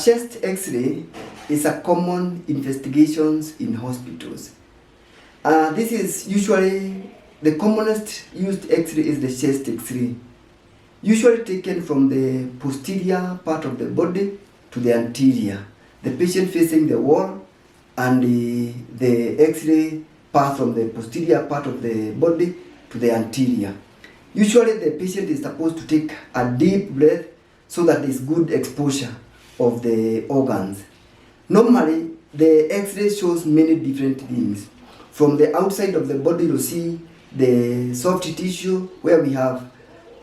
chest X-ray is a common investigations in hospitals. This is usually the commonest used X-ray is the chest X-ray, usually taken from the posterior part of the body to the anterior. The patient facing the wall and the X-ray pass from the posterior part of the body to the anterior. Usually the patient is supposed to take a deep breath so that there is good exposure of the organs. Normally, the X-ray shows many different things. From the outside of the body, you'll see the soft tissue where we have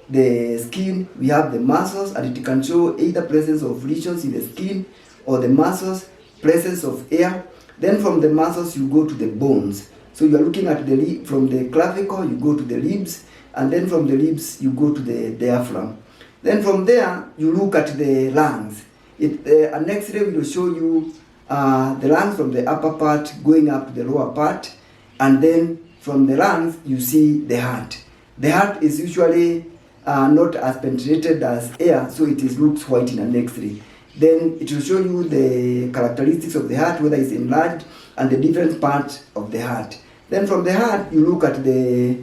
the skin, we have the muscles, and it can show either presence of lesions in the skin or the muscles, presence of air. Then from the muscles, you go to the bones. So you are looking at from the clavicle, you go to the ribs, and then from the ribs, you go to the diaphragm. Then from there, you look at the lungs. An X-ray will show you the lungs from the upper part going up to the lower part, and then from the lungs, you see the heart. The heart is usually not as penetrated as air, so it looks white in an X-ray. Then it will show you the characteristics of the heart, whether it's enlarged, and the different parts of the heart. Then from the heart, you look at the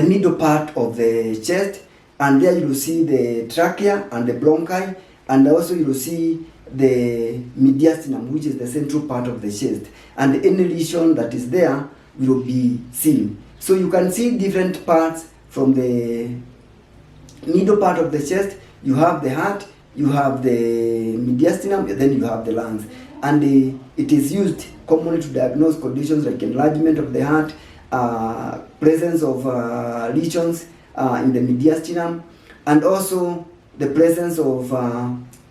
middle part of the chest, and there you will see the trachea and the bronchi, and also you will see the mediastinum, which is the central part of the chest, and any lesion that is there will be seen. So you can see different parts from the middle part of the chest. You have the heart, you have the mediastinum, and then you have the lungs. And it is used commonly to diagnose conditions like enlargement of the heart, presence of lesions in the mediastinum, and also the presence of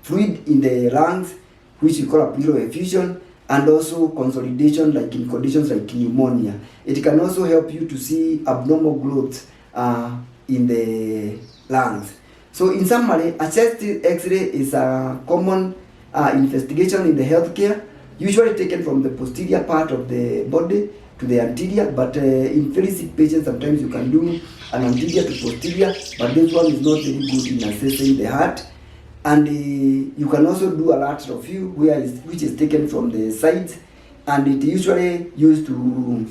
fluid in the lungs, which we call a pleural effusion, and also consolidation like in conditions like pneumonia. It can also help you to see abnormal growth in the lungs. So in summary, a chest X-ray is a common investigation in the healthcare, usually taken from the posterior part of the body to the anterior, but in very sick patients, sometimes you can do an anterior to posterior, but this one is not very good in assessing the heart. And you can also do a lateral view, which is taken from the sides, and it usually used to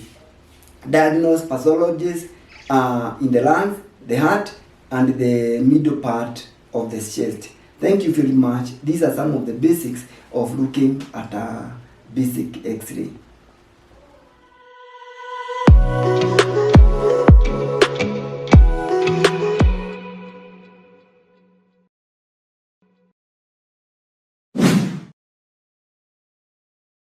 diagnose pathologies in the lungs, the heart, and the middle part of the chest. Thank you very much. These are some of the basics of looking at a basic X-ray.